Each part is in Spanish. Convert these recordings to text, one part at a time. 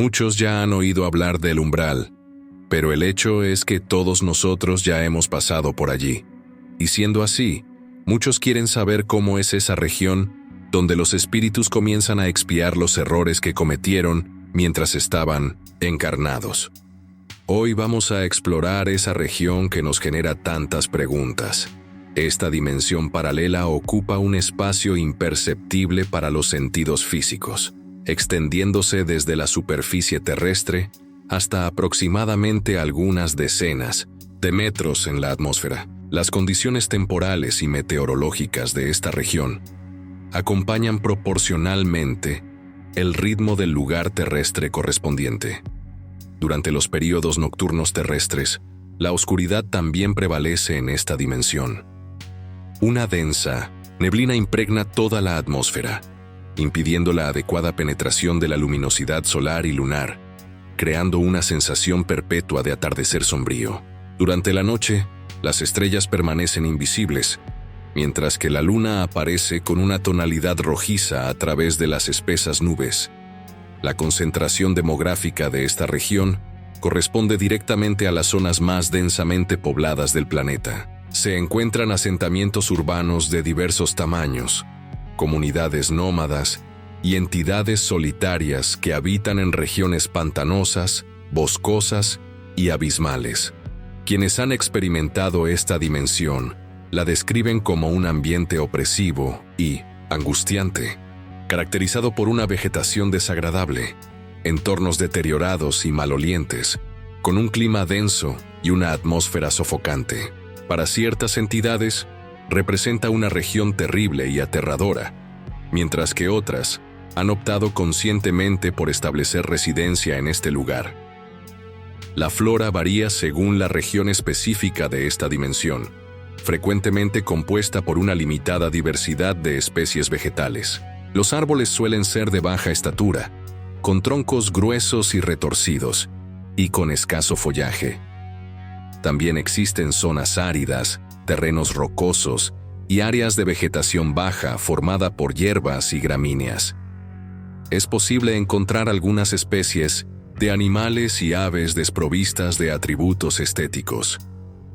Muchos ya han oído hablar del umbral, pero el hecho es que todos nosotros ya hemos pasado por allí. Y siendo así, muchos quieren saber cómo es esa región donde los espíritus comienzan a expiar los errores que cometieron mientras estaban encarnados. Hoy vamos a explorar esa región que nos genera tantas preguntas. Esta dimensión paralela ocupa un espacio imperceptible para los sentidos físicos, extendiéndose desde la superficie terrestre hasta aproximadamente algunas decenas de metros en la atmósfera. Las condiciones temporales y meteorológicas de esta región acompañan proporcionalmente el ritmo del lugar terrestre correspondiente. Durante los períodos nocturnos terrestres, la oscuridad también prevalece en esta dimensión. Una densa neblina impregna toda la atmósfera, impidiendo la adecuada penetración de la luminosidad solar y lunar, creando una sensación perpetua de atardecer sombrío. Durante la noche, las estrellas permanecen invisibles, mientras que la luna aparece con una tonalidad rojiza a través de las espesas nubes. La concentración demográfica de esta región corresponde directamente a las zonas más densamente pobladas del planeta. Se encuentran asentamientos urbanos de diversos tamaños, comunidades nómadas y entidades solitarias que habitan en regiones pantanosas, boscosas y abismales. Quienes han experimentado esta dimensión la describen como un ambiente opresivo y angustiante, caracterizado por una vegetación desagradable, entornos deteriorados y malolientes, con un clima denso y una atmósfera sofocante. Para ciertas entidades, representa una región terrible y aterradora, mientras que otras han optado conscientemente por establecer residencia en este lugar. La flora varía según la región específica de esta dimensión, frecuentemente compuesta por una limitada diversidad de especies vegetales. Los árboles suelen ser de baja estatura, con troncos gruesos y retorcidos, y con escaso follaje. También existen zonas áridas, terrenos rocosos y áreas de vegetación baja formada por hierbas y gramíneas. Es posible encontrar algunas especies de animales y aves desprovistas de atributos estéticos.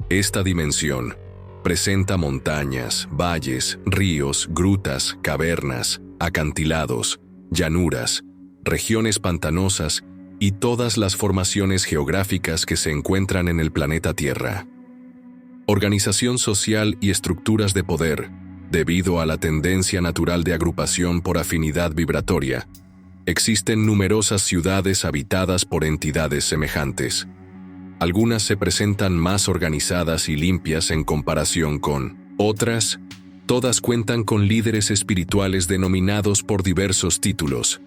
Esta dimensión presenta montañas, valles, ríos, grutas, cavernas, acantilados, llanuras, regiones pantanosas y todas las formaciones geográficas que se encuentran en el planeta Tierra. Organización social y estructuras de poder. Debido a la tendencia natural de agrupación por afinidad vibratoria, existen numerosas ciudades habitadas por entidades semejantes. Algunas se presentan más organizadas y limpias en comparación con otras. Todas cuentan con líderes espirituales denominados por diversos títulos: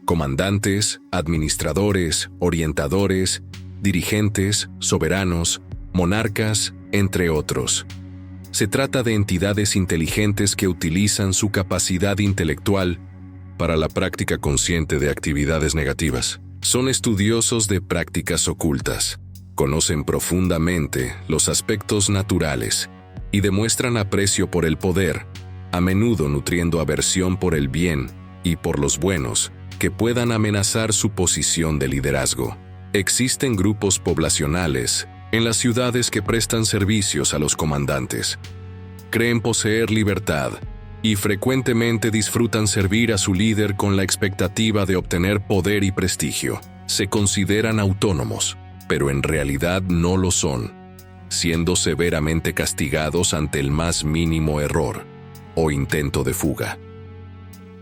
comandantes, administradores, orientadores, dirigentes, soberanos, monarcas, entre otros. Se trata de entidades inteligentes que utilizan su capacidad intelectual para la práctica consciente de actividades negativas. Son estudiosos de prácticas ocultas, conocen profundamente los aspectos naturales y demuestran aprecio por el poder, a menudo nutriendo aversión por el bien y por los buenos que puedan amenazar su posición de liderazgo. Existen grupos poblacionales en las ciudades que prestan servicios a los comandantes. Creen poseer libertad y frecuentemente disfrutan servir a su líder con la expectativa de obtener poder y prestigio. Se consideran autónomos, pero en realidad no lo son, siendo severamente castigados ante el más mínimo error o intento de fuga.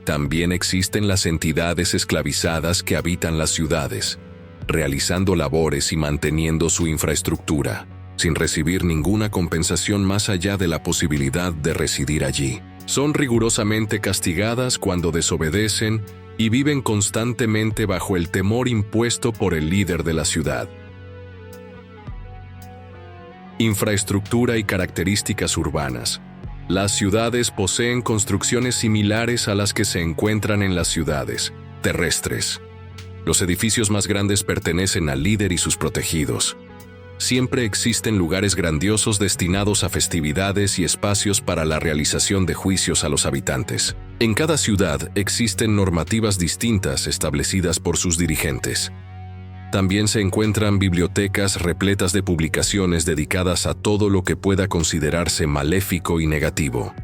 También existen las entidades esclavizadas que habitan las ciudades, realizando labores y manteniendo su infraestructura, sin recibir ninguna compensación más allá de la posibilidad de residir allí. Son rigurosamente castigadas cuando desobedecen y viven constantemente bajo el temor impuesto por el líder de la ciudad. Infraestructura y características urbanas. Las ciudades poseen construcciones similares a las que se encuentran en las ciudades terrestres. Los edificios más grandes pertenecen al líder y sus protegidos. siempre existen lugares grandiosos destinados a festividades y espacios para la realización de juicios a los habitantes. En cada ciudad existen normativas distintas establecidas por sus dirigentes. También se encuentran bibliotecas repletas de publicaciones dedicadas a todo lo que pueda considerarse maléfico y negativo.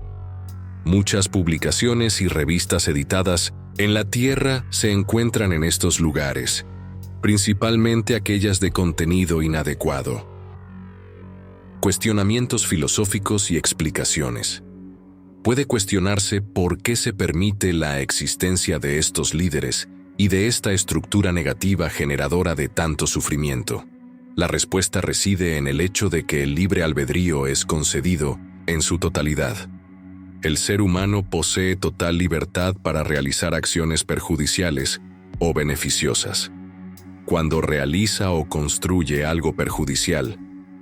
Muchas publicaciones y revistas editadas en la Tierra se encuentran en estos lugares, principalmente aquellas de contenido inadecuado. Cuestionamientos filosóficos y explicaciones. Puede cuestionarse por qué se permite la existencia de estos líderes y de esta estructura negativa generadora de tanto sufrimiento. La respuesta reside en el hecho de que el libre albedrío es concedido en su totalidad. El ser humano posee total libertad para realizar acciones perjudiciales o beneficiosas. Cuando realiza o construye algo perjudicial,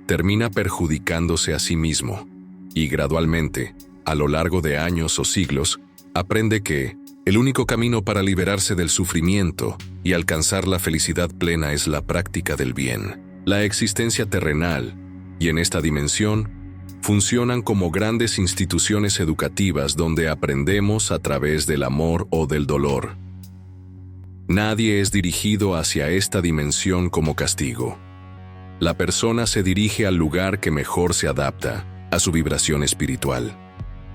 termina perjudicándose a sí mismo, y gradualmente, a lo largo de años o siglos, aprende que el único camino para liberarse del sufrimiento y alcanzar la felicidad plena es la práctica del bien. La existencia terrenal, y en esta dimensión, funcionan como grandes instituciones educativas donde aprendemos a través del amor o del dolor. Nadie es dirigido hacia esta dimensión como castigo. La persona se dirige al lugar que mejor se adapta a su vibración espiritual.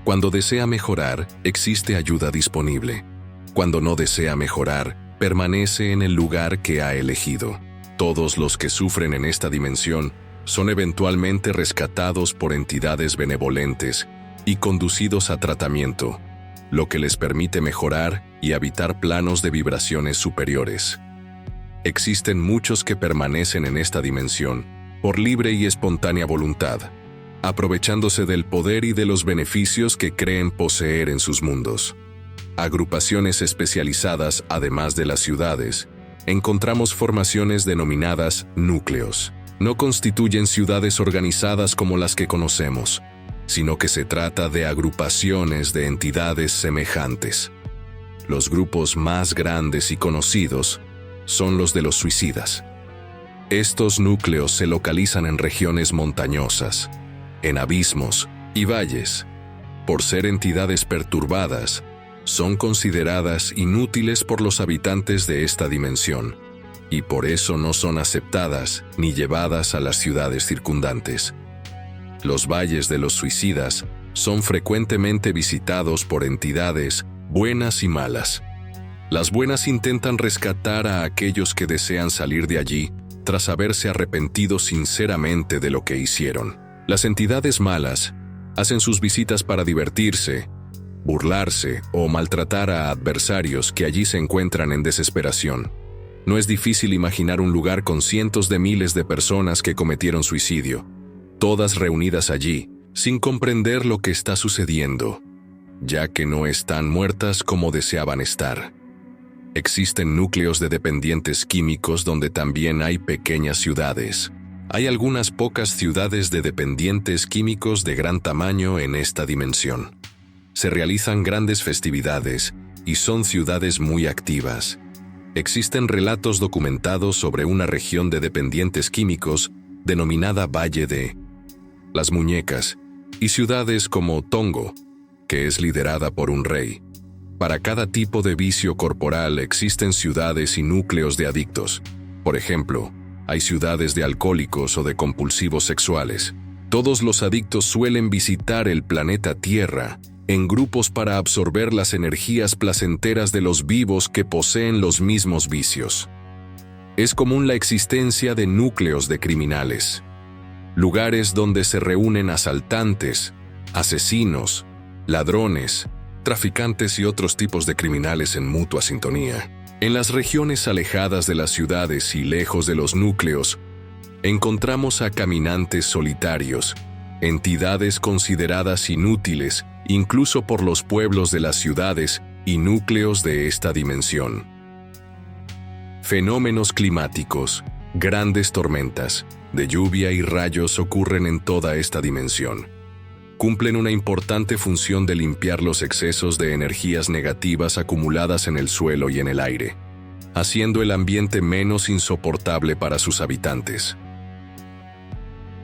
Cuando desea mejorar, existe ayuda disponible. Cuando no desea mejorar, permanece en el lugar que ha elegido. Todos los que sufren en esta dimensión son eventualmente rescatados por entidades benevolentes y conducidos a tratamiento, lo que les permite mejorar y habitar planos de vibraciones superiores. Existen muchos que permanecen en esta dimensión por libre y espontánea voluntad, aprovechándose del poder y de los beneficios que creen poseer en sus mundos. Agrupaciones especializadas, además de las ciudades, encontramos formaciones denominadas núcleos. No constituyen ciudades organizadas como las que conocemos, sino que se trata de agrupaciones de entidades semejantes. Los grupos más grandes y conocidos son los de los suicidas. Estos núcleos se localizan en regiones montañosas, en abismos y valles. Por ser entidades perturbadas, son consideradas inútiles por los habitantes de esta dimensión, y por eso no son aceptadas ni llevadas a las ciudades circundantes. Los valles de los suicidas son frecuentemente visitados por entidades buenas y malas. Las buenas intentan rescatar a aquellos que desean salir de allí tras haberse arrepentido sinceramente de lo que hicieron. Las entidades malas hacen sus visitas para divertirse, burlarse o maltratar a adversarios que allí se encuentran en desesperación. No es difícil imaginar un lugar con cientos de miles de personas que cometieron suicidio, todas reunidas allí, sin comprender lo que está sucediendo, ya que no están muertas como deseaban estar. Existen núcleos de dependientes químicos donde también hay pequeñas ciudades. Hay algunas pocas ciudades de dependientes químicos de gran tamaño en esta dimensión. Se realizan grandes festividades y son ciudades muy activas. Existen relatos documentados sobre una región de dependientes químicos denominada Valle de las Muñecas y ciudades como Tongo, que es liderada por un rey. Para cada tipo de vicio corporal existen ciudades y núcleos de adictos. Por ejemplo, hay ciudades de alcohólicos o de compulsivos sexuales. Todos los adictos suelen visitar el planeta Tierra en grupos para absorber las energías placenteras de los vivos que poseen los mismos vicios. Es común la existencia de núcleos de criminales, lugares donde se reúnen asaltantes, asesinos, ladrones, traficantes y otros tipos de criminales en mutua sintonía. En las regiones alejadas de las ciudades y lejos de los núcleos, encontramos a caminantes solitarios, entidades consideradas inútiles incluso por los pueblos de las ciudades y núcleos de esta dimensión. Fenómenos climáticos, grandes tormentas, de lluvia y rayos ocurren en toda esta dimensión. Cumplen una importante función de limpiar los excesos de energías negativas acumuladas en el suelo y en el aire, haciendo el ambiente menos insoportable para sus habitantes.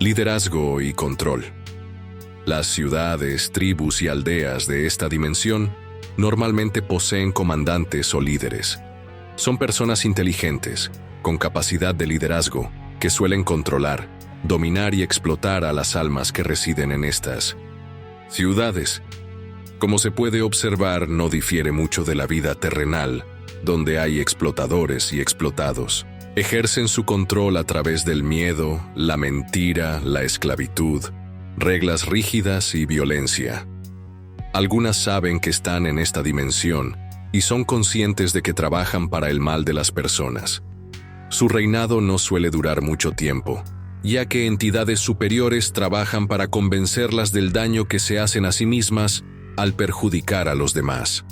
Liderazgo y control. Las ciudades, tribus y aldeas de esta dimensión normalmente poseen comandantes o líderes. Son personas inteligentes, con capacidad de liderazgo, que suelen controlar, dominar y explotar a las almas que residen en estas ciudades. Como se puede observar, no difiere mucho de la vida terrenal, donde hay explotadores y explotados. Ejercen su control a través del miedo, la mentira, la esclavitud, reglas rígidas y violencia. Algunas saben que están en esta dimensión y son conscientes de que trabajan para el mal de las personas. Su reinado no suele durar mucho tiempo, ya que entidades superiores trabajan para convencerlas del daño que se hacen a sí mismas al perjudicar a los demás.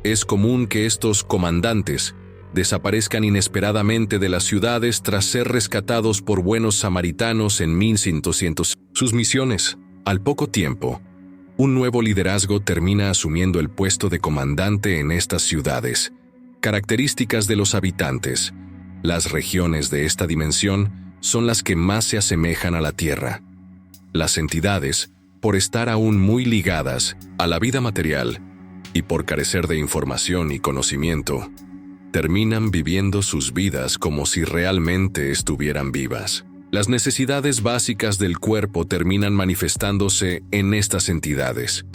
Es común que estos comandantes desaparezcan inesperadamente de las ciudades tras ser rescatados por buenos samaritanos en 1200. Sus misiones. Al poco tiempo, un nuevo liderazgo termina asumiendo el puesto de comandante en estas ciudades. Características de los habitantes. Las regiones de esta dimensión son las que más se asemejan a la Tierra. Las entidades, por estar aún muy ligadas a la vida material y por carecer de información y conocimiento, terminan viviendo sus vidas como si realmente estuvieran vivas. Las necesidades básicas del cuerpo terminan manifestándose en estas entidades.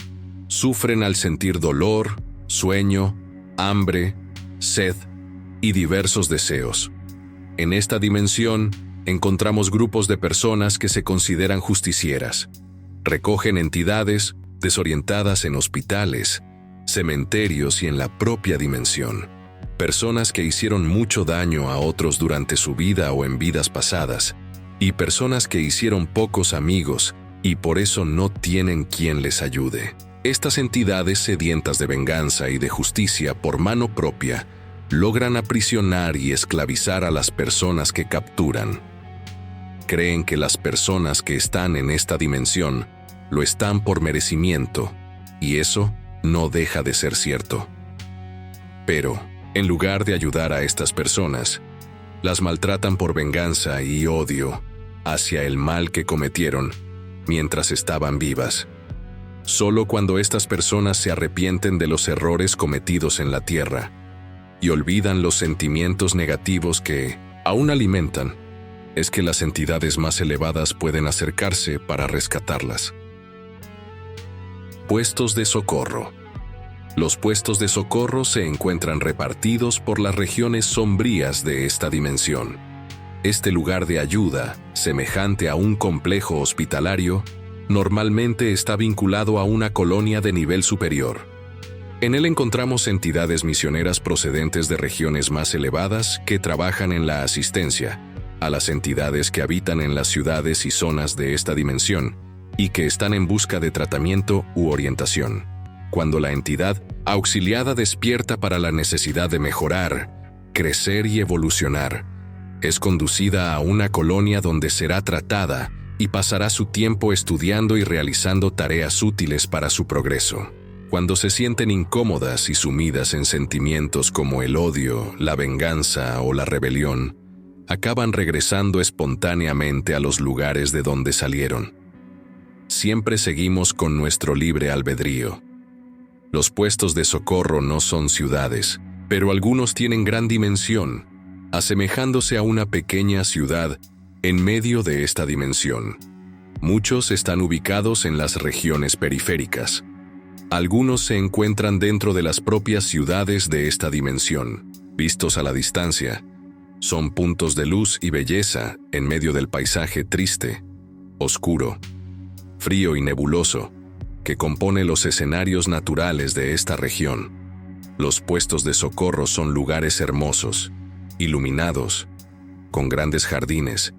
Sufren al sentir dolor, sueño, hambre, sed y diversos deseos. En esta dimensión encontramos grupos de personas que se consideran justicieras. Recogen entidades desorientadas en hospitales, cementerios y en la propia dimensión. Personas que hicieron mucho daño a otros durante su vida o en vidas pasadas, y personas que hicieron pocos amigos y por eso no tienen quien les ayude. Estas entidades sedientas de venganza y de justicia por mano propia logran aprisionar y esclavizar a las personas que capturan. Creen que las personas que están en esta dimensión lo están por merecimiento, y eso no deja de ser cierto. Pero, en lugar de ayudar a estas personas, las maltratan por venganza y odio hacia el mal que cometieron mientras estaban vivas. Solo cuando estas personas se arrepienten de los errores cometidos en la Tierra y olvidan los sentimientos negativos que aún alimentan, es que las entidades más elevadas pueden acercarse para rescatarlas. Puestos de socorro. Los puestos de socorro se encuentran repartidos por las regiones sombrías de esta dimensión. Este lugar de ayuda, semejante a un complejo hospitalario, normalmente está vinculado a una colonia de nivel superior. En él encontramos entidades misioneras procedentes de regiones más elevadas que trabajan en la asistencia a las entidades que habitan en las ciudades y zonas de esta dimensión y que están en busca de tratamiento u orientación. Cuando la entidad auxiliada despierta para la necesidad de mejorar, crecer y evolucionar, es conducida a una colonia donde será tratada y pasará su tiempo estudiando y realizando tareas útiles para su progreso. Cuando se sienten incómodas y sumidas en sentimientos como el odio, la venganza o la rebelión, acaban regresando espontáneamente a los lugares de donde salieron. Siempre seguimos con nuestro libre albedrío. Los puestos de socorro no son ciudades, pero algunos tienen gran dimensión, asemejándose a una pequeña ciudad en medio de esta dimensión. Muchos están ubicados en las regiones periféricas. Algunos se encuentran dentro de las propias ciudades de esta dimensión. Vistos a la distancia, son puntos de luz y belleza en medio del paisaje triste, oscuro, frío y nebuloso que compone los escenarios naturales de esta región. Los puestos de socorro son lugares hermosos, iluminados, con grandes jardines,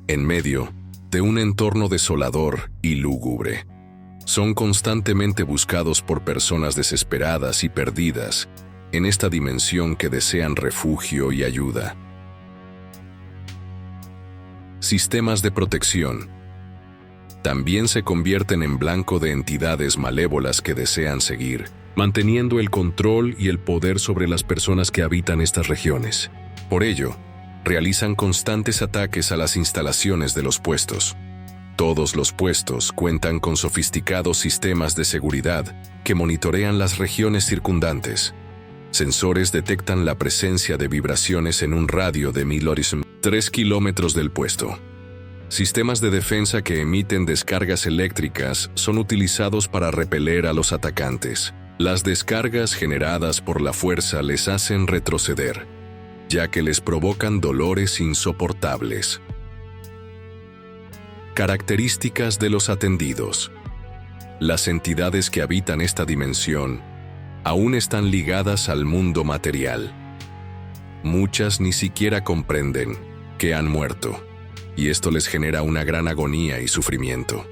en medio de un entorno desolador y lúgubre. Son constantemente buscados por personas desesperadas y perdidas en esta dimensión que desean refugio y ayuda. Sistemas de protección. También se convierten en blanco de entidades malévolas que desean seguir, manteniendo el control y el poder sobre las personas que habitan estas regiones. Por ello, realizan constantes ataques a las instalaciones de los puestos. Todos los puestos cuentan con sofisticados sistemas de seguridad que monitorean las regiones circundantes. Sensores detectan la presencia de vibraciones en un radio de 3 kilómetros del puesto. Sistemas de defensa que emiten descargas eléctricas son utilizados para repeler a los atacantes. Las descargas generadas por la fuerza les hacen retroceder, ya que les provocan dolores insoportables. Características de los atendidos. Las entidades que habitan esta dimensión aún están ligadas al mundo material. Muchas ni siquiera comprenden que han muerto, y esto les genera una gran agonía y sufrimiento.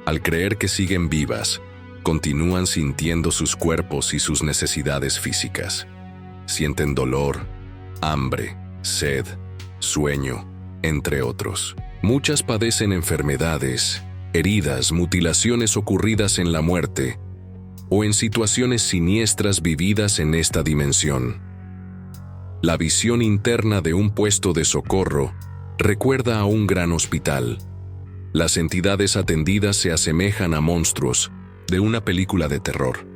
Al creer que siguen vivas, continúan sintiendo sus cuerpos y sus necesidades físicas. Sienten dolor, hambre, sed, sueño, entre otros. Muchas padecen enfermedades, heridas, mutilaciones ocurridas en la muerte o en situaciones siniestras vividas en esta dimensión. La visión interna de un puesto de socorro recuerda a un gran hospital. Las entidades atendidas se asemejan a monstruos de una película de terror.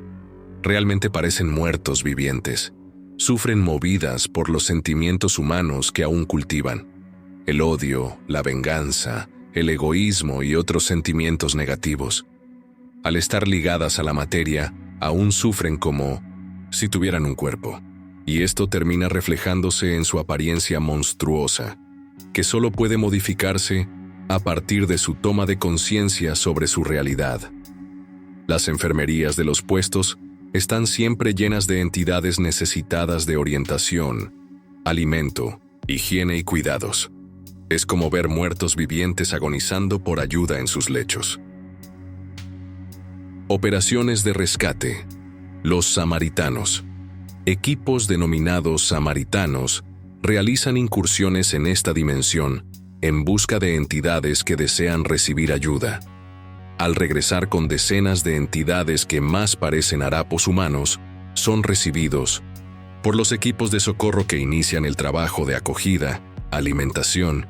Realmente parecen muertos vivientes. Sufren movidas por los sentimientos humanos que aún cultivan. El odio, la venganza, el egoísmo y otros sentimientos negativos. Al estar ligadas a la materia, aún sufren como si tuvieran un cuerpo. Y esto termina reflejándose en su apariencia monstruosa, que solo puede modificarse a partir de su toma de conciencia sobre su realidad. Las enfermerías de los puestos están siempre llenas de entidades necesitadas de orientación, alimento, higiene y cuidados. Es como ver muertos vivientes agonizando por ayuda en sus lechos. Operaciones de rescate. Los samaritanos. Equipos denominados samaritanos realizan incursiones en esta dimensión en busca de entidades que desean recibir ayuda. Al regresar con decenas de entidades que más parecen harapos humanos, son recibidos por los equipos de socorro que inician el trabajo de acogida, alimentación,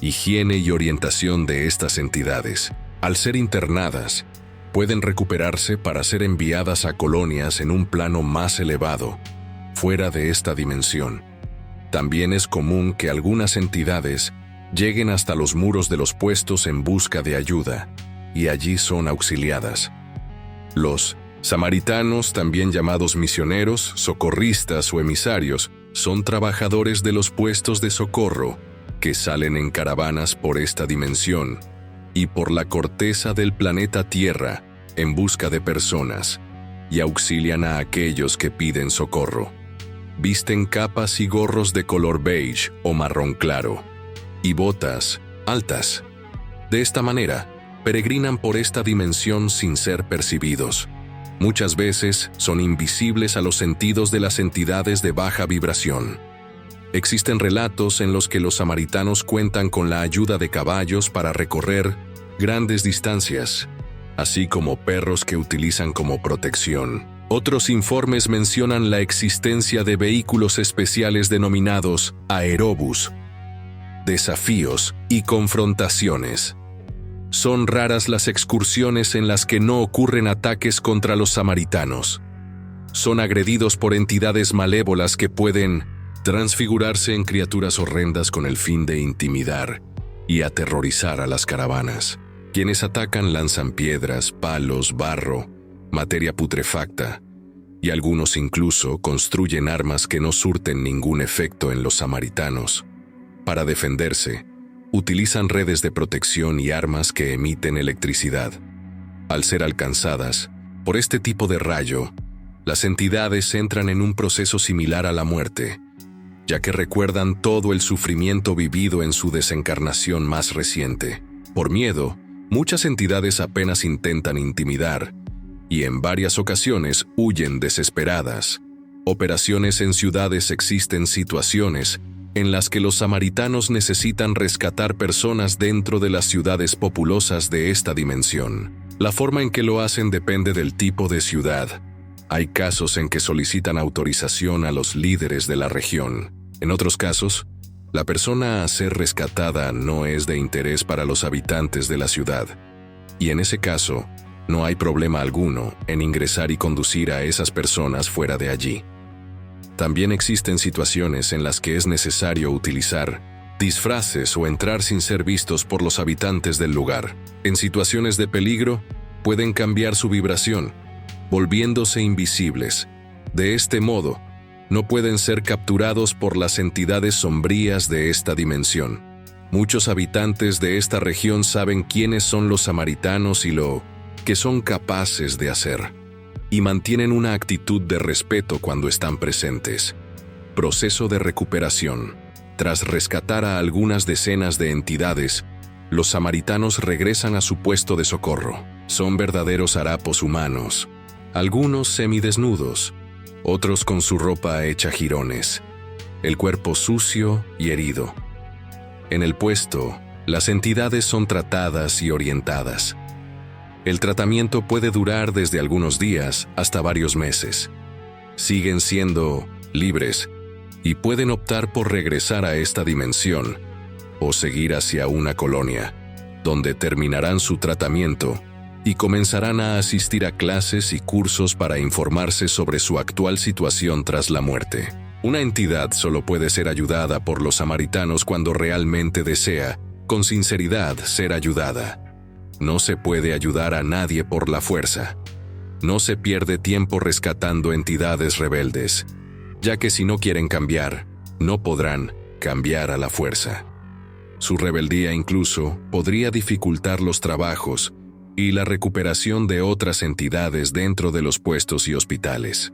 higiene y orientación de estas entidades. Al ser internadas, pueden recuperarse para ser enviadas a colonias en un plano más elevado, fuera de esta dimensión. También es común que algunas entidades lleguen hasta los muros de los puestos en busca de ayuda, y allí son auxiliadas. Los samaritanos, también llamados misioneros, socorristas o emisarios, son trabajadores de los puestos de socorro que salen en caravanas por esta dimensión y por la corteza del planeta Tierra en busca de personas y auxilian a aquellos que piden socorro. Visten capas y gorros de color beige o marrón claro y botas altas. De esta manera, peregrinan por esta dimensión sin ser percibidos. Muchas veces son invisibles a los sentidos de las entidades de baja vibración. Existen relatos en los que los samaritanos cuentan con la ayuda de caballos para recorrer grandes distancias, así como perros que utilizan como protección. Otros informes mencionan la existencia de vehículos especiales denominados aerobús, desafíos y confrontaciones. Son raras las excursiones en las que no ocurren ataques contra los samaritanos. Son agredidos por entidades malévolas que pueden transfigurarse en criaturas horrendas con el fin de intimidar y aterrorizar a las caravanas. Quienes atacan lanzan piedras, palos, barro, materia putrefacta, y algunos incluso construyen armas que no surten ningún efecto en los samaritanos. Para defenderse, utilizan redes de protección y armas que emiten electricidad. Al ser alcanzadas por este tipo de rayo, las entidades entran en un proceso similar a la muerte, ya que recuerdan todo el sufrimiento vivido en su desencarnación más reciente. Por miedo, muchas entidades apenas intentan intimidar, y en varias ocasiones huyen desesperadas. Operaciones en ciudades. Existen situaciones en las que los samaritanos necesitan rescatar personas dentro de las ciudades populosas de esta dimensión. La forma en que lo hacen depende del tipo de ciudad. Hay casos en que solicitan autorización a los líderes de la región. En otros casos, La persona a ser rescatada no es de interés para los habitantes de la ciudad, y en ese caso, no hay problema alguno en ingresar y conducir a esas personas fuera de allí. También existen situaciones en las que es necesario utilizar disfraces o entrar sin ser vistos por los habitantes del lugar. En situaciones de peligro, pueden cambiar su vibración, volviéndose invisibles. De este modo, no pueden ser capturados por las entidades sombrías de esta dimensión. Muchos habitantes de esta región saben quiénes son los samaritanos y lo que son capaces de hacer, y mantienen una actitud de respeto cuando están presentes. Proceso de recuperación. Tras rescatar a algunas decenas de entidades, los samaritanos regresan a su puesto de socorro. Son verdaderos harapos humanos, algunos semidesnudos, otros con su ropa hecha jirones, el cuerpo sucio y herido. En el puesto, las entidades son tratadas y orientadas. El tratamiento puede durar desde algunos días hasta varios meses. Siguen siendo libres y pueden optar por regresar a esta dimensión o seguir hacia una colonia, donde terminarán su tratamiento y comenzarán a asistir a clases y cursos para informarse sobre su actual situación tras la muerte. Una entidad solo puede ser ayudada por los samaritanos cuando realmente desea, con sinceridad, ser ayudada. No se puede ayudar a nadie por la fuerza. No se pierde tiempo rescatando entidades rebeldes, ya que si no quieren cambiar, no podrán cambiar a la fuerza. Su rebeldía incluso podría dificultar los trabajos y la recuperación de otras entidades dentro de los puestos y hospitales.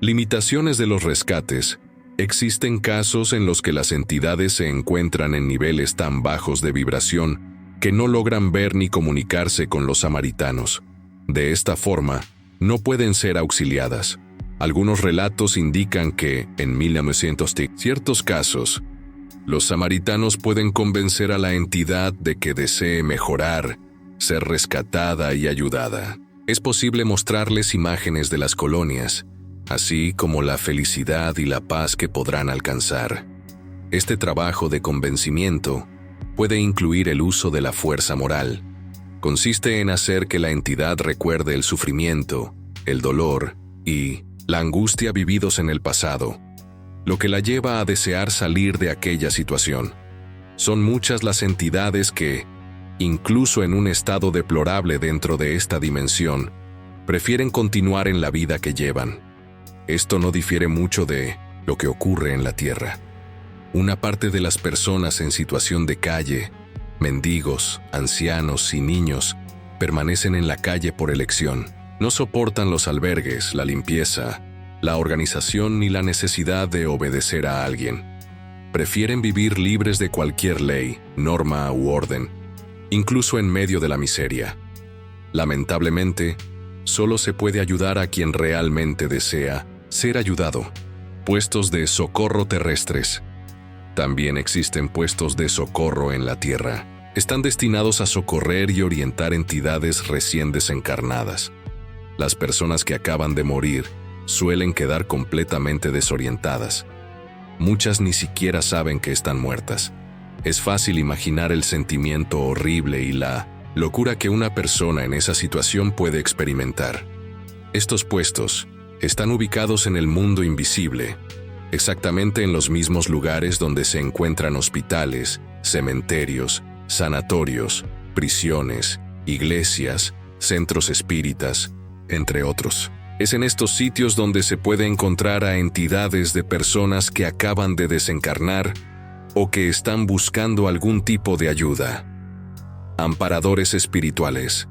Limitaciones de los rescates. Existen casos en los que las entidades se encuentran en niveles tan bajos de vibración que no logran ver ni comunicarse con los samaritanos. De esta forma, no pueden ser auxiliadas. Algunos relatos indican que, en 1900, ciertos casos, los samaritanos pueden convencer a la entidad de que desee mejorar, ser rescatada y ayudada. Es posible mostrarles imágenes de las colonias, así como la felicidad y la paz que podrán alcanzar. Este trabajo de convencimiento puede incluir el uso de la fuerza moral. Consiste en hacer que la entidad recuerde el sufrimiento, el dolor y la angustia vividos en el pasado, lo que la lleva a desear salir de aquella situación. Son muchas las entidades que, incluso en un estado deplorable dentro de esta dimensión, prefieren continuar en la vida que llevan. Esto no difiere mucho de lo que ocurre en la Tierra. Una parte de las personas en situación de calle, mendigos, ancianos y niños, permanecen en la calle por elección. No soportan los albergues, la limpieza, la organización ni la necesidad de obedecer a alguien. Prefieren vivir libres de cualquier ley, norma u orden, incluso en medio de la miseria. Lamentablemente, solo se puede ayudar a quien realmente desea ser ayudado. Puestos de socorro terrestres. También existen puestos de socorro en la tierra. Están destinados a socorrer y orientar entidades recién desencarnadas. Las personas que acaban de morir suelen quedar completamente desorientadas. Muchas ni siquiera saben que están muertas. Es fácil imaginar el sentimiento horrible y la locura que una persona en esa situación puede experimentar. Estos puestos están ubicados en el mundo invisible, exactamente en los mismos lugares donde se encuentran hospitales, cementerios, sanatorios, prisiones, iglesias, centros espíritas, entre otros. Es en estos sitios donde se puede encontrar a entidades de personas que acaban de desencarnar o que están buscando algún tipo de ayuda. Amparadores espirituales.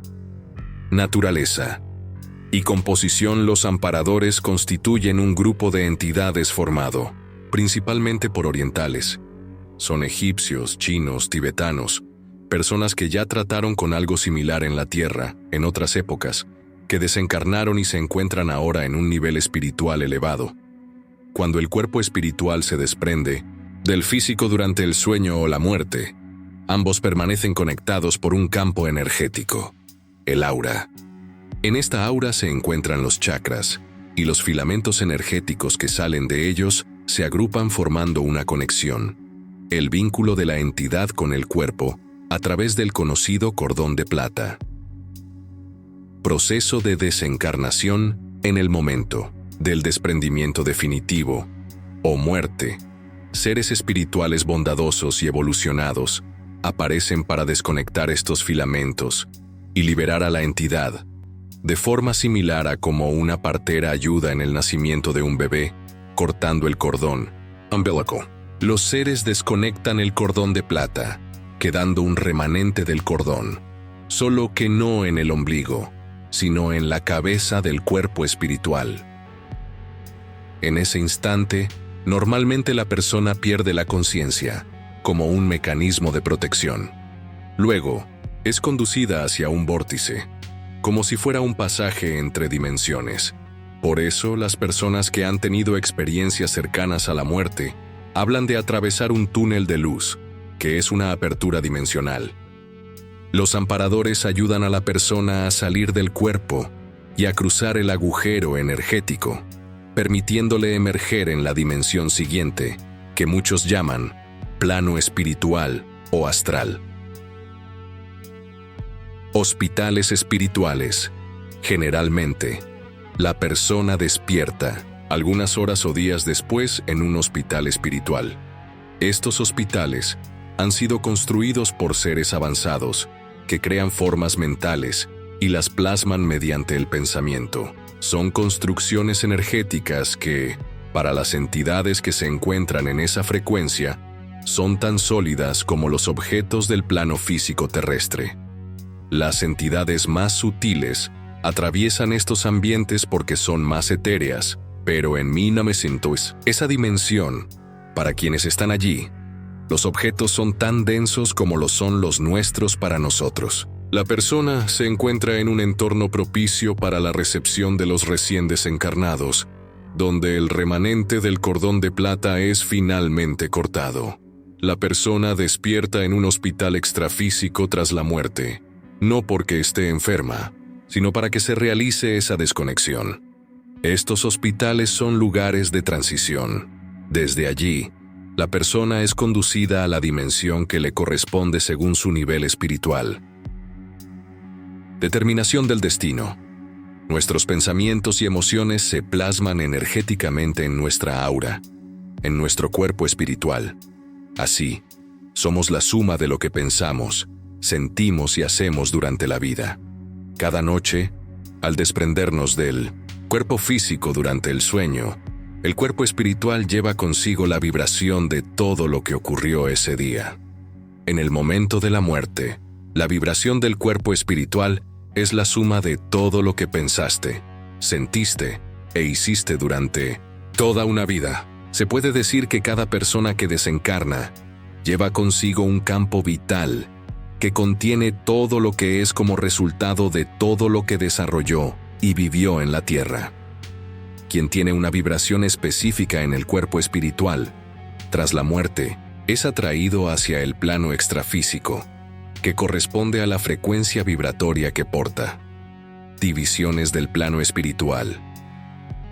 Naturaleza y composición. Los amparadores constituyen un grupo de entidades formado, principalmente por orientales. Son egipcios, chinos, tibetanos, personas que ya trataron con algo similar en la Tierra, en otras épocas, que desencarnaron y se encuentran ahora en un nivel espiritual elevado. Cuando el cuerpo espiritual se desprende del físico durante el sueño o la muerte, ambos permanecen conectados por un campo energético, el aura. En esta aura se encuentran los chakras, y los filamentos energéticos que salen de ellos se agrupan formando una conexión, el vínculo de la entidad con el cuerpo a través del conocido cordón de plata. Proceso de desencarnación en el momento del desprendimiento definitivo o muerte. Seres espirituales bondadosos y evolucionados aparecen para desconectar estos filamentos y liberar a la entidad, de forma similar a como una partera ayuda en el nacimiento de un bebé, cortando el cordón umbilical. Los seres desconectan el cordón de plata, quedando un remanente del cordón, solo que no en el ombligo, sino en la cabeza del cuerpo espiritual. En ese instante, normalmente la persona pierde la conciencia, como un mecanismo de protección. Luego, es conducida hacia un vórtice, como si fuera un pasaje entre dimensiones. Por eso, las personas que han tenido experiencias cercanas a la muerte hablan de atravesar un túnel de luz, que es una apertura dimensional. Los amparadores ayudan a la persona a salir del cuerpo y a cruzar el agujero energético, permitiéndole emerger en la dimensión siguiente, que muchos llaman plano espiritual o astral. Hospitales espirituales. Generalmente, la persona despierta algunas horas o días después en un hospital espiritual. Estos hospitales han sido construidos por seres avanzados que crean formas mentales y las plasman mediante el pensamiento. Son construcciones energéticas que, para las entidades que se encuentran en esa frecuencia, son tan sólidas como los objetos del plano físico terrestre. Las entidades más sutiles atraviesan estos ambientes porque son más etéreas, pero en mí no me siento esa dimensión. Para quienes están allí, los objetos son tan densos como lo son los nuestros para nosotros. La persona se encuentra en un entorno propicio para la recepción de los recién desencarnados, donde el remanente del cordón de plata es finalmente cortado. La persona despierta en un hospital extrafísico tras la muerte, no porque esté enferma, sino para que se realice esa desconexión. Estos hospitales son lugares de transición. Desde allí, la persona es conducida a la dimensión que le corresponde según su nivel espiritual. Determinación del destino. Nuestros pensamientos y emociones se plasman energéticamente en nuestra aura, en nuestro cuerpo espiritual. Así, somos la suma de lo que pensamos, sentimos y hacemos durante la vida. Cada noche, al desprendernos del cuerpo físico durante el sueño, el cuerpo espiritual lleva consigo la vibración de todo lo que ocurrió ese día. En el momento de la muerte, la vibración del cuerpo espiritual es la suma de todo lo que pensaste, sentiste e hiciste durante toda una vida. Se puede decir que cada persona que desencarna lleva consigo un campo vital que contiene todo lo que es como resultado de todo lo que desarrolló y vivió en la tierra. Quien tiene una vibración específica en el cuerpo espiritual, tras la muerte, es atraído hacia el plano extrafísico, que corresponde a la frecuencia vibratoria que porta. Divisiones del plano espiritual.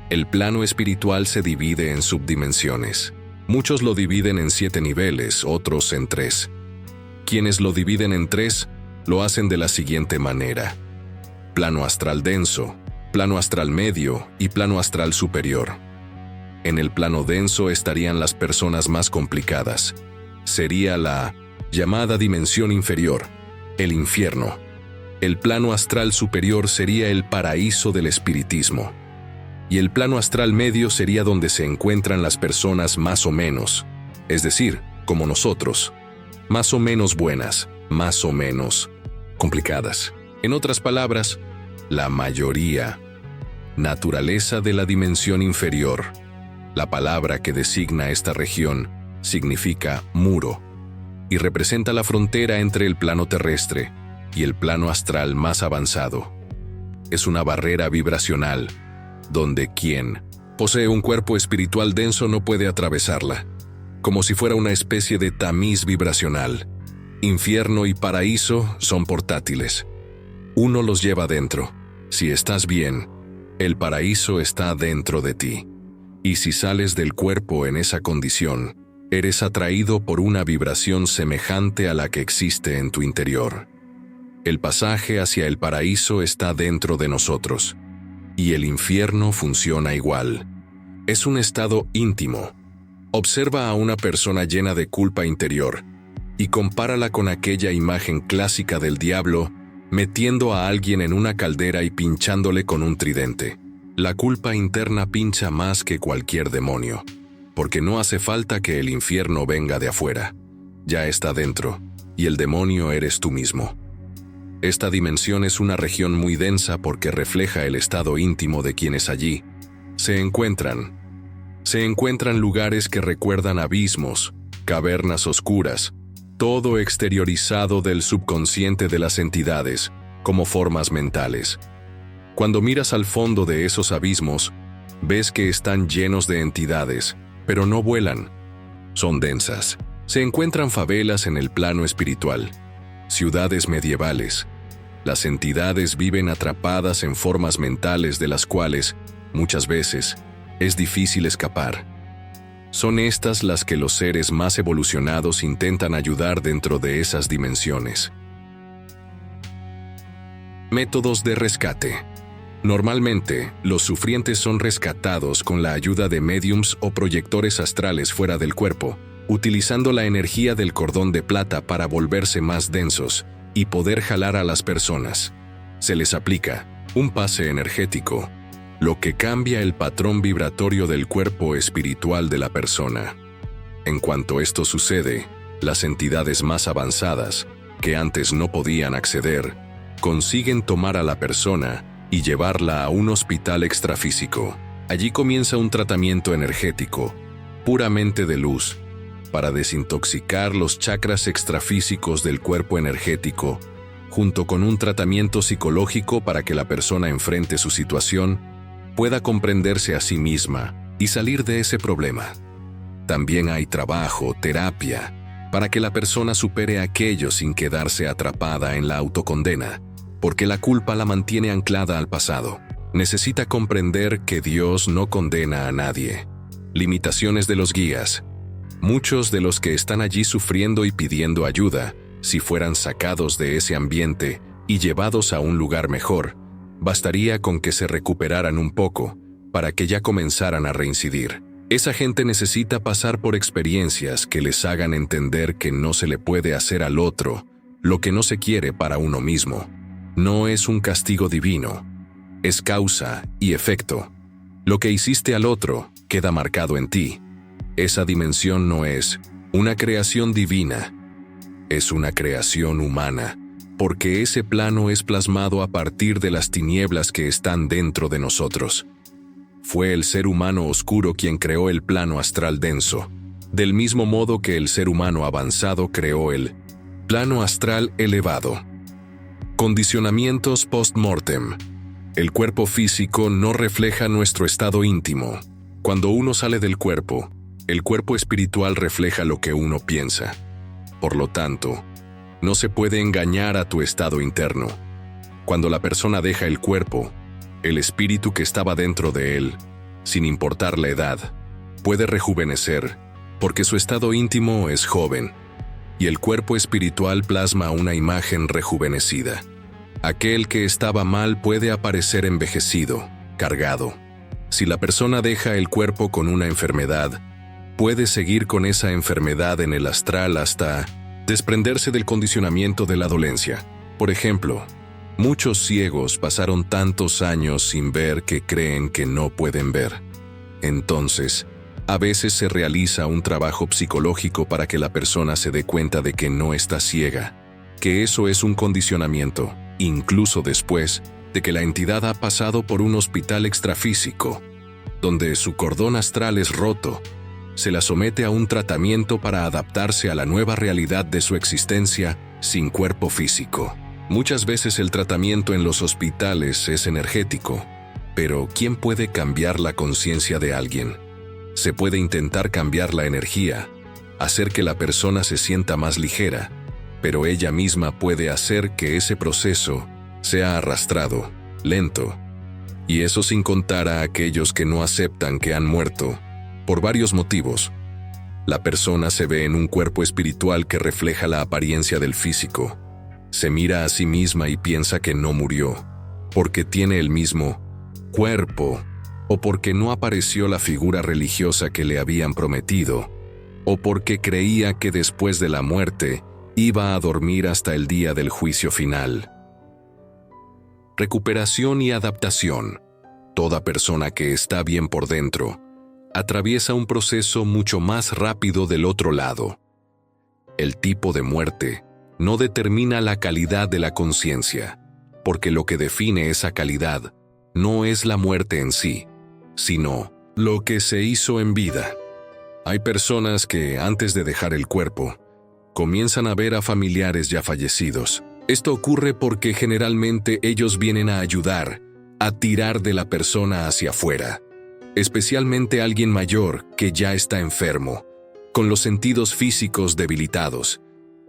El plano espiritual se divide en subdimensiones. Muchos lo dividen en 7 niveles, otros en 3. Quienes lo dividen en 3, lo hacen de la siguiente manera: plano astral denso, plano astral medio y plano astral superior. En el plano denso estarían las personas más complicadas. Sería la llamada dimensión inferior, el infierno. El plano astral superior sería el paraíso del espiritismo. Y el plano astral medio sería donde se encuentran las personas más o menos, es decir, como nosotros, más o menos buenas, más o menos complicadas. En otras palabras, la mayoría. Naturaleza de la dimensión inferior. La palabra que designa esta región significa muro y representa la frontera entre el plano terrestre y el plano astral más avanzado. Es una barrera vibracional donde quien posee un cuerpo espiritual denso no puede atravesarla, como si fuera una especie de tamiz vibracional. Infierno y paraíso son portátiles. Uno los lleva dentro. Si estás bien, el paraíso está dentro de ti. Y si sales del cuerpo en esa condición, eres atraído por una vibración semejante a la que existe en tu interior. El pasaje hacia el paraíso está dentro de nosotros, y el infierno funciona igual. Es un estado íntimo. Observa a una persona llena de culpa interior y compárala con aquella imagen clásica del diablo metiendo a alguien en una caldera y pinchándole con un tridente. La culpa interna pincha más que cualquier demonio, porque no hace falta que el infierno venga de afuera. Ya está dentro, y el demonio eres tú mismo. Esta dimensión es una región muy densa porque refleja el estado íntimo de quienes allí se encuentran. Se encuentran lugares que recuerdan abismos, cavernas oscuras, todo exteriorizado del subconsciente de las entidades, como formas mentales. Cuando miras al fondo de esos abismos, ves que están llenos de entidades, pero no vuelan. Son densas. Se encuentran favelas en el plano espiritual, ciudades medievales. Las entidades viven atrapadas en formas mentales de las cuales, muchas veces, es difícil escapar. Son estas las que los seres más evolucionados intentan ayudar dentro de esas dimensiones. Métodos de rescate. Normalmente, los sufrientes son rescatados con la ayuda de médiums o proyectores astrales fuera del cuerpo, utilizando la energía del cordón de plata para volverse más densos y poder jalar a las personas. Se les aplica un pase energético, lo que cambia el patrón vibratorio del cuerpo espiritual de la persona. En cuanto esto sucede, las entidades más avanzadas, que antes no podían acceder, consiguen tomar a la persona y llevarla a un hospital extrafísico. Allí comienza un tratamiento energético, puramente de luz, para desintoxicar los chakras extrafísicos del cuerpo energético, junto con un tratamiento psicológico para que la persona enfrente su situación, pueda comprenderse a sí misma y salir de ese problema. También hay trabajo, terapia, para que la persona supere aquello sin quedarse atrapada en la autocondena, porque la culpa la mantiene anclada al pasado. Necesita comprender que Dios no condena a nadie. Limitaciones de los guías. Muchos de los que están allí sufriendo y pidiendo ayuda, si fueran sacados de ese ambiente y llevados a un lugar mejor, bastaría con que se recuperaran un poco para que ya comenzaran a reincidir. Esa gente necesita pasar por experiencias que les hagan entender que no se le puede hacer al otro lo que no se quiere para uno mismo. No es un castigo divino, es causa y efecto. Lo que hiciste al otro queda marcado en ti. Esa dimensión no es una creación divina, es una creación humana, porque ese plano es plasmado a partir de las tinieblas que están dentro de nosotros. Fue el ser humano oscuro quien creó el plano astral denso, del mismo modo que el ser humano avanzado creó el plano astral elevado. Condicionamientos post-mortem. El cuerpo físico no refleja nuestro estado íntimo. Cuando uno sale del cuerpo, el cuerpo espiritual refleja lo que uno piensa. Por lo tanto, no se puede engañar a tu estado interno. Cuando la persona deja el cuerpo, el espíritu que estaba dentro de él, sin importar la edad, puede rejuvenecer, porque su estado íntimo es joven, y el cuerpo espiritual plasma una imagen rejuvenecida. Aquel que estaba mal puede aparecer envejecido, cargado. Si la persona deja el cuerpo con una enfermedad, puede seguir con esa enfermedad en el astral hasta desprenderse del condicionamiento de la dolencia. Por ejemplo, muchos ciegos pasaron tantos años sin ver que creen que no pueden ver. Entonces, a veces se realiza un trabajo psicológico para que la persona se dé cuenta de que no está ciega, que eso es un condicionamiento, incluso después de que la entidad ha pasado por un hospital extrafísico, donde su cordón astral es roto. Se la somete a un tratamiento para adaptarse a la nueva realidad de su existencia sin cuerpo físico. Muchas veces el tratamiento en los hospitales es energético, pero ¿quién puede cambiar la conciencia de alguien? Se puede intentar cambiar la energía, hacer que la persona se sienta más ligera, pero ella misma puede hacer que ese proceso sea arrastrado, lento, Y eso sin contar a aquellos que no aceptan que han muerto, por varios motivos. La persona se ve en un cuerpo espiritual que refleja la apariencia del físico. Se mira a sí misma y piensa que no murió, porque tiene el mismo cuerpo, o porque no apareció la figura religiosa que le habían prometido, o porque creía que después de la muerte iba a dormir hasta el día del juicio final. Recuperación y adaptación. Toda persona que está bien por dentro atraviesa un proceso mucho más rápido del otro lado. El tipo de muerte no determina la calidad de la conciencia, porque lo que define esa calidad no es la muerte en sí, sino lo que se hizo en vida. Hay personas que, antes de dejar el cuerpo, comienzan a ver a familiares ya fallecidos. Esto ocurre porque generalmente ellos vienen a ayudar, a tirar de la persona hacia afuera, especialmente alguien mayor que ya está enfermo, con los sentidos físicos debilitados.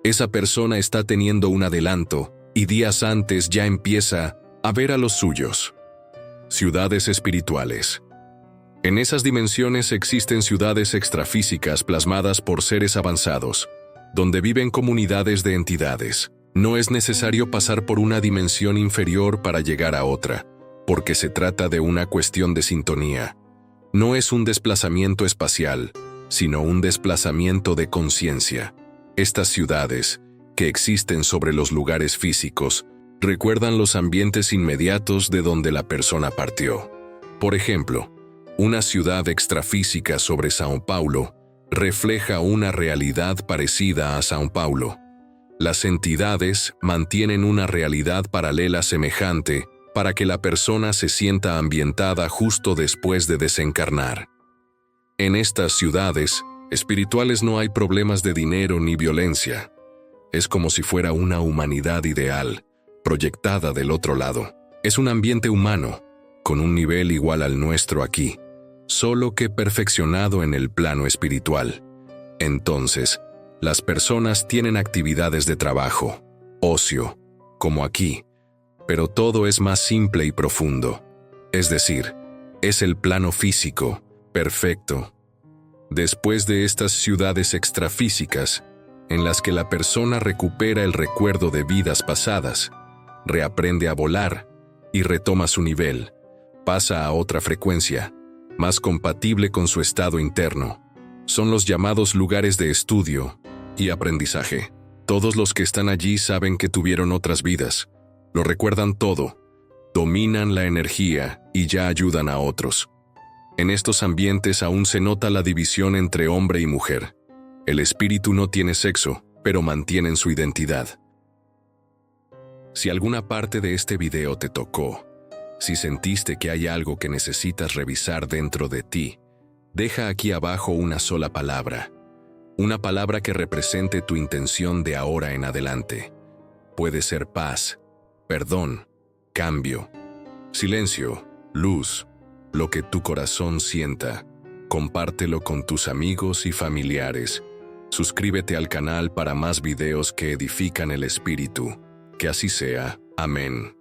Esa persona está teniendo un adelanto y días antes ya empieza a ver a los suyos. Ciudades espirituales. En esas dimensiones existen ciudades extrafísicas plasmadas por seres avanzados, donde viven comunidades de entidades. No es necesario pasar por una dimensión inferior para llegar a otra, porque se trata de una cuestión de sintonía. No es un desplazamiento espacial, sino un desplazamiento de conciencia. Estas ciudades, que existen sobre los lugares físicos, recuerdan los ambientes inmediatos de donde la persona partió. Por ejemplo, una ciudad extrafísica sobre São Paulo refleja una realidad parecida a São Paulo. Las entidades mantienen una realidad paralela semejante para que la persona se sienta ambientada justo después de desencarnar. En estas ciudades espirituales no hay problemas de dinero ni violencia. Es como si fuera una humanidad ideal, proyectada del otro lado. Es un ambiente humano, con un nivel igual al nuestro aquí, solo que perfeccionado en el plano espiritual. Entonces, las personas tienen actividades de trabajo, ocio, como aquí, pero todo es más simple y profundo. Es decir, es el plano físico, perfecto. Después de estas ciudades extrafísicas, en las que la persona recupera el recuerdo de vidas pasadas, reaprende a volar y retoma su nivel, pasa a otra frecuencia, más compatible con su estado interno. Son los llamados lugares de estudio y aprendizaje. Todos los que están allí saben que tuvieron otras vidas, lo recuerdan todo, dominan la energía y ya ayudan a otros. En estos ambientes aún se nota la división entre hombre y mujer. El espíritu no tiene sexo, pero mantienen su identidad. Si alguna parte de este video te tocó, si sentiste que hay algo que necesitas revisar dentro de ti, deja aquí abajo una sola palabra. Una palabra que represente tu intención de ahora en adelante. Puede ser paz, perdón, cambio, silencio, luz, lo que tu corazón sienta. Compártelo con tus amigos y familiares. Suscríbete al canal para más videos que edifican el espíritu. Que así sea. Amén.